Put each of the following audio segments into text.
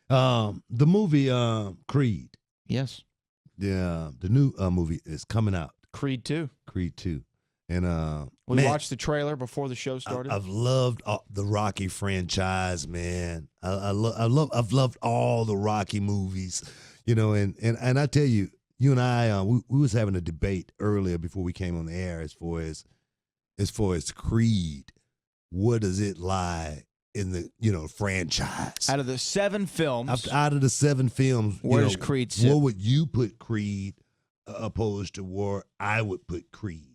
The movie Creed. Yes. The new movie is coming out. Creed 2. Creed 2. And We man, watched the trailer before the show started. I've loved the Rocky franchise, man. I've loved all the Rocky movies, and I tell you, you and I we was having a debate earlier before we came on the air as far as Creed. What does it lie in the franchise? Out of the 7 films, Out of the 7 films, where does Creed sit? Where would you put Creed opposed to where I would put Creed?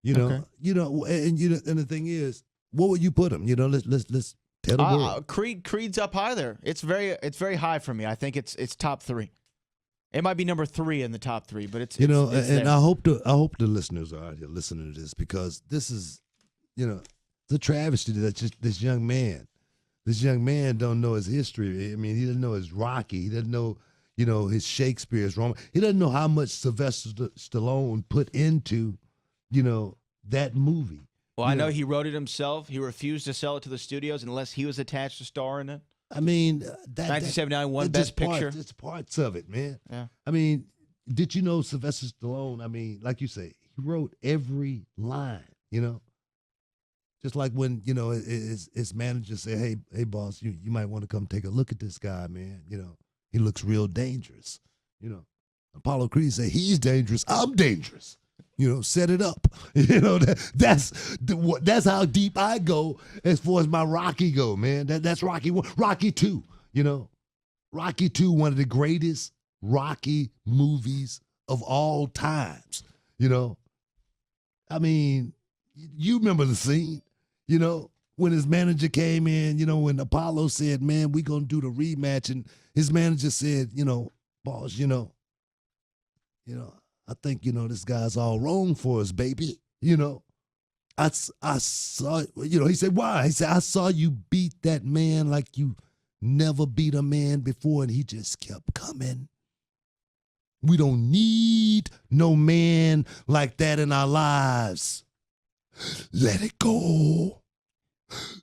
Okay. And the thing is, what would you put him? Let's tell the world. Creed's up high there. It's very high for me. I think it's top 3. It might be number 3 in the top 3, but it's and there. I hope the listeners are out here listening to this, because this is it's a travesty that just this young man don't know his history. I mean, he doesn't know his Rocky. He doesn't know his Shakespeare's Roman. He doesn't know how much Sylvester Stallone put into that movie. Well, I know he wrote it himself. He refused to sell it to the studios unless he was attached to star in it. I mean, 1979 won Best Picture. It's parts of it, man. Yeah. I mean, did you know Sylvester Stallone? I mean, like you say, he wrote every line. Just like when his manager said, "Hey, boss, you might want to come take a look at this guy, man. He looks real dangerous." Apollo Creed said, "He's dangerous. I'm dangerous." Set it up. That's how deep I go as far as my Rocky go, man. That's Rocky 1, Rocky 2. Rocky 2, one of the greatest Rocky movies of all times. I mean, you remember the scene, when his manager came in, when Apollo said, "Man, we gonna do the rematch," and his manager said, "Boss, I think, this guy's all wrong for us, baby." I saw, he said, "Why?" He said, "I saw you beat that man like you never beat a man before, and he just kept coming. We don't need no man like that in our lives. Let it go.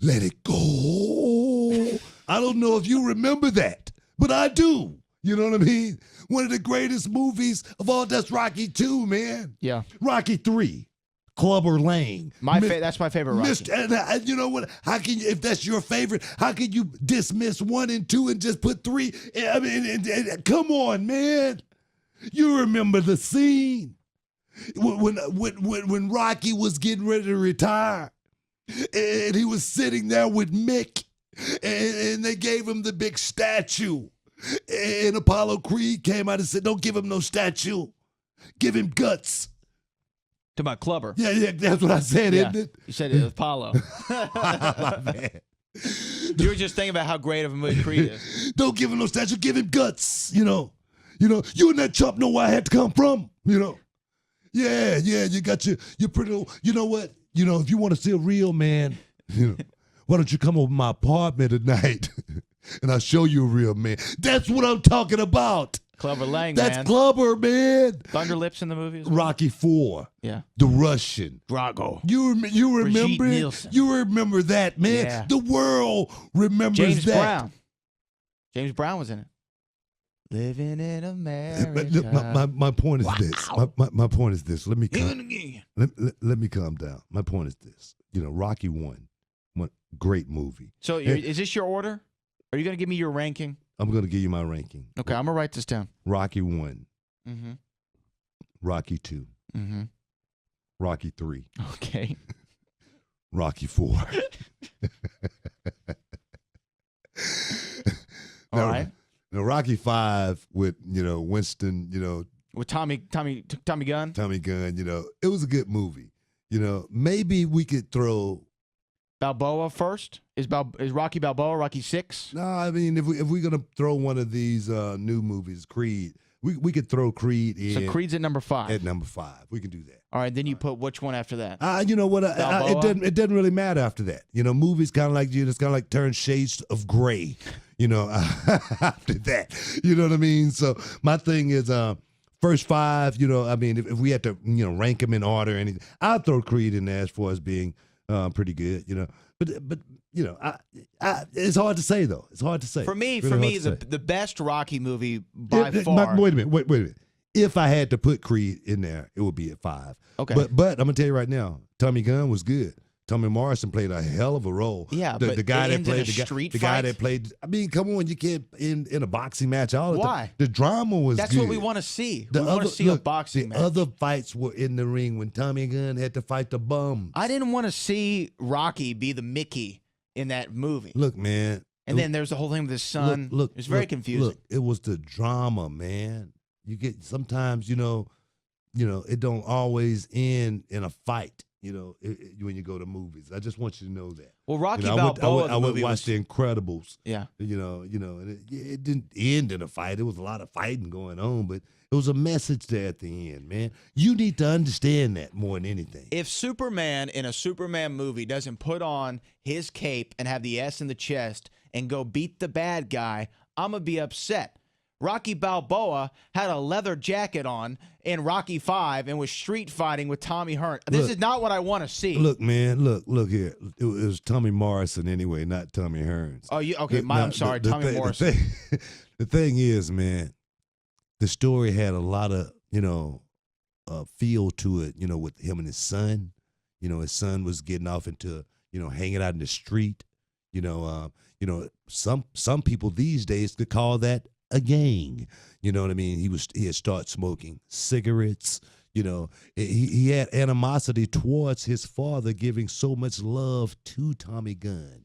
Let it go." I don't know if you remember that, but I do. You know what I mean? One of the greatest movies of all. That's Rocky 2, man. Yeah. Rocky 3, Clubber Lang. That's my favorite Rocky. And you know what? How can you, if that's your favorite, how can you dismiss 1 and 2 and just put 3? I mean, come on, man. You remember the scene when Rocky was getting ready to retire, and he was sitting there with Mick, and they gave him the big statue. And Apollo Creed came out and said, "Don't give him no statue. Give him guts." Talking about Clubber. Yeah, that's what I said, isn't it? You said it was Apollo. My man. You were just thinking about how great of a movie Creed is. Don't give him no statue. Give him guts. You and that chump know where I had to come from. Yeah. You got your pretty. You know what? If you want to see a real man, why don't you come over to my apartment tonight? And I'll show you a real man. That's what I'm talking about. Clubber Lang, That's man. Clubber, man. Thunder Lips in the movie as well? Rocky 4. Yeah. The Russian. Drago. You remember it? Nielsen. You remember that, man. Yeah. The world remembers James that. Brown. James Brown was in it. Living in America. Look, my point is this. My point is this. Let me calm down. My point is this. Rocky 1, great movie. So is this your order? Are you going to give me your ranking? I'm going to give you my ranking. Okay, I'm going to write this down. Rocky 1. Mm-hmm. Rocky 2. Mm-hmm. Rocky 3. Okay. Rocky 4. All right. Now, Rocky 5 with, Winston, With Tommy Gunn? Tommy Gunn, it was a good movie. Maybe we could throw Balboa first? Is Rocky Balboa Rocky 6? No, I mean, if we're gonna throw one of these new movies, Creed, we could throw Creed in. So Creed's at number 5. At number 5, we can do that. All right, then you put which one after that? You know what? It doesn't really matter after that. Movies kind of like it's kind of like turn shades of gray. After that, you know what I mean. So my thing is, first 5. I mean, if we had to, rank them in order, or anything, I'd throw Creed in there as far as being pretty good. But you know, it's hard to say though. It's hard to say. For me, Really hard to say. the best Rocky movie by Yeah, far. Wait a minute. If I had to put Creed in there, it would be at 5. Okay. But I'm gonna tell you right now, Tommy Gunn was good. Tommy Morrison played a hell of a role. Yeah, the but guy it that ends in played a street the guy fight? that played. I mean, come on, you can't in a boxing match all the time. Why? The drama was That's good. what we want to see. The We want to see a boxing match. The other fights were in the ring when Tommy Gunn had to fight the bums. I didn't want to see Rocky be the Mickey in that movie. Look, man. And then there's the whole thing with his son. It was very confusing. Look, it was the drama, man. You get sometimes, you know, it don't always end in a fight. You know, when you go to movies. I just want you to know that. Well, Rocky Balboa. Balboa, I would the watch movie The Incredibles. Yeah. And it didn't end in a fight. There was a lot of fighting going on, but it was a message there at the end, man. You need to understand that more than anything. If Superman in a Superman movie doesn't put on his cape and have the S in the chest and go beat the bad guy, I'm going to be upset. Rocky Balboa had a leather jacket on in Rocky V and was street fighting with Tommy Hearn. This is not what I want to see. Look, man, look here. It was Tommy Morrison anyway, not Tommy Hearns. Oh, okay. I'm sorry, Tommy Morrison. The thing is, man, the story had a lot of, feel to it, with him and his son. His son was getting off into, hanging out in the street. Some people these days could call that a gang. You know what I mean? He had started smoking cigarettes. He had animosity towards his father giving so much love to Tommy Gunn.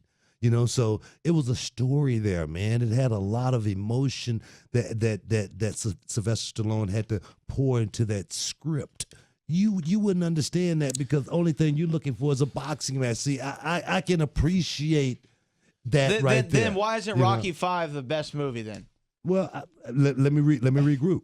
So it was a story there, man. It had a lot of emotion that Sylvester Stallone had to pour into that script. You wouldn't understand that because the only thing you're looking for is a boxing match. See, I can appreciate that there. Then why isn't Rocky V the best movie then? Well, let me regroup.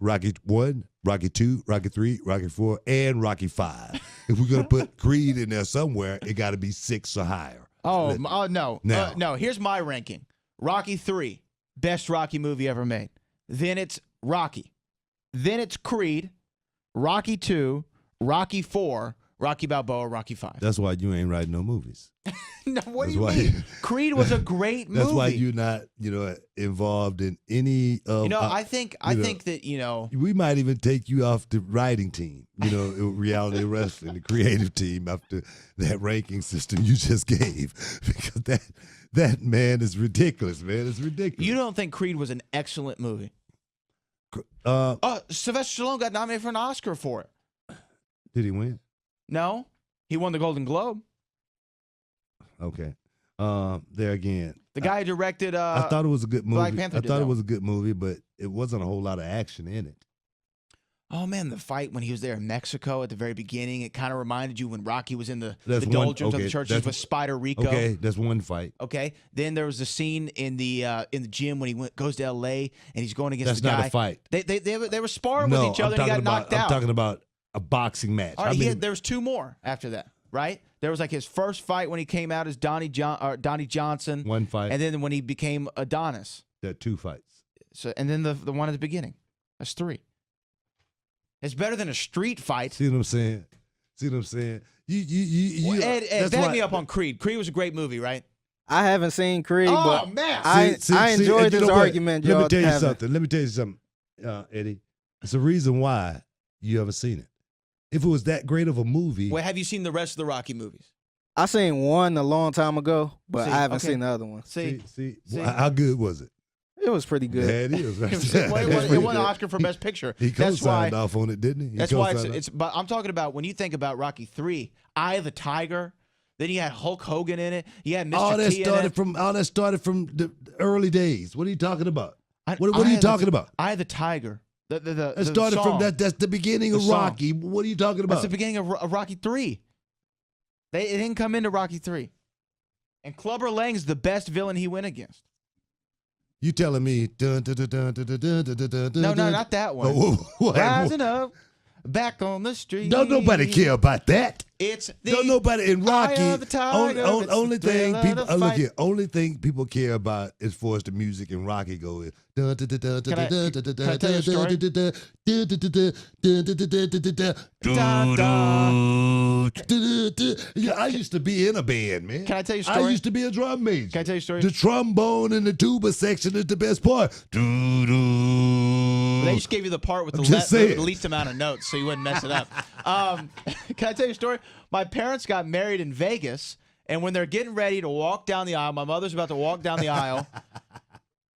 Rocky 1, Rocky 2, Rocky 3, Rocky 4, and Rocky 5. If we're gonna put Creed in there somewhere, it got to be 6 or higher. No. Now. No, here's my ranking. Rocky 3, best Rocky movie ever made. Then it's Rocky. Then it's Creed, Rocky 2, Rocky 4, Rocky Balboa, Rocky 5. That's why you ain't writing no movies. No, what do you mean? Creed was a great movie. That's why you're not, involved in any of. I think that we might even take you off the writing team. Reality wrestling, the creative team after that ranking system you just gave, because that man is ridiculous, man. It's ridiculous. You don't think Creed was an excellent movie? Sylvester Stallone got nominated for an Oscar for it. Did he win? No, he won the Golden Globe. Okay. There again. The guy who directed I thought it was a good movie. Black Panther I thought it was a good movie, but it wasn't a whole lot of action in it. Oh, man, the fight when he was there in Mexico at the very beginning, it kind of reminded you when Rocky was in the doldrums of the churches with Spider Rico. Okay, that's one fight. Okay. Then there was the scene in the gym when he goes to L.A. and he's going against the guy. That's not a fight. They were sparring with each other and he got knocked out. I'm talking about a boxing match. All right, there was 2 more after that, right? There was like his first fight when he came out as Donnie Johnson. One fight. And then when he became Adonis. There are 2 fights. So and then the one at the beginning. That's 3. It's better than a street fight. See what I'm saying? You Ed, back me up on Creed. Creed was a great movie, right? I haven't seen Creed, but man. I enjoyed this argument. Let me tell you something, Eddie. It's a reason why you haven't seen it. If it was that great of a movie. Well, have you seen the rest of the Rocky movies? I seen one a long time ago, but I haven't seen the other one. See. How good was it? It was pretty good. Yeah, it is. Right? It won an Oscar for Best Picture. He co-signed off on it, didn't he? That's why it's. But I'm talking about when you think about Rocky 3, Eye of the Tiger. Then you had Hulk Hogan in it. You had Mr. All that started from the early days. What are you talking about? What are you talking about? Eye of the Tiger. It started song. from that's the beginning of Rocky. What are you talking about? That's the beginning of Rocky 3. It didn't come into Rocky 3. And Clubber Lang's the best villain he went against. You telling me? No, not that one. Rising up, back on the street. Don't nobody care about that. It's the don't nobody in Rocky. eye of the tiger, it's the Only thing thrill of people the look fight. here. Only thing people care about as far as the music in Rocky go is. Can I tell you a story? Yeah, I used to be in a band, man. Can I tell you a I story? used to be a drum major. Can I tell you a story? The trombone and the tuba section is the best part. They just gave you the part with I'm the, just the saying. least amount of notes, so you wouldn't mess it up. Can I tell you a story? My parents got married in Vegas, and when they're getting ready to walk down the aisle, my mother's about to walk down the aisle.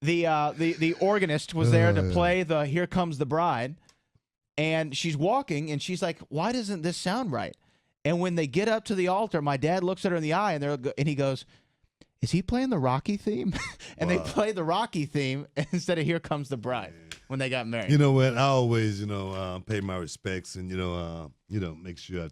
The organist was there to play the "Here Comes the Bride," and she's walking, and she's like, "Why doesn't this sound right?" And when they get up to the altar, my dad looks at her in the eye, and he goes, "Is he playing the Rocky theme?" And they play the Rocky theme instead of "Here Comes the Bride" when they got married. You know what? I always, pay my respects and make sure I,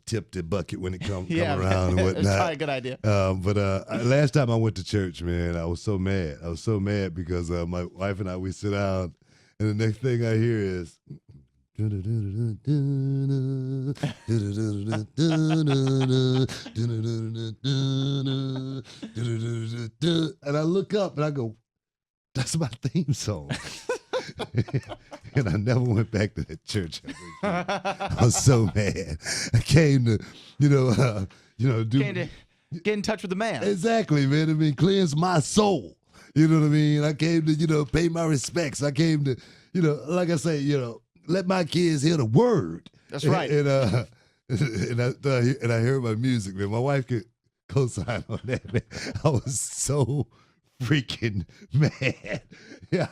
tip the bucket when it come around and It's whatnot. probably a good idea. But last time I went to church, man, I was so mad. I was so mad because my wife and I, we sit down, and the next thing I hear is. And I look up and I go, that's my theme song. And I never went back to that church. I was so mad. I came to, Get in touch with the man. Exactly, man. I mean, cleanse my soul. You know what I mean? I came to, pay my respects. I came to, like I say, let my kids hear the word. That's right. And I heard my music, man. My wife could co-sign on that, man. I was so freaking mad. Yeah.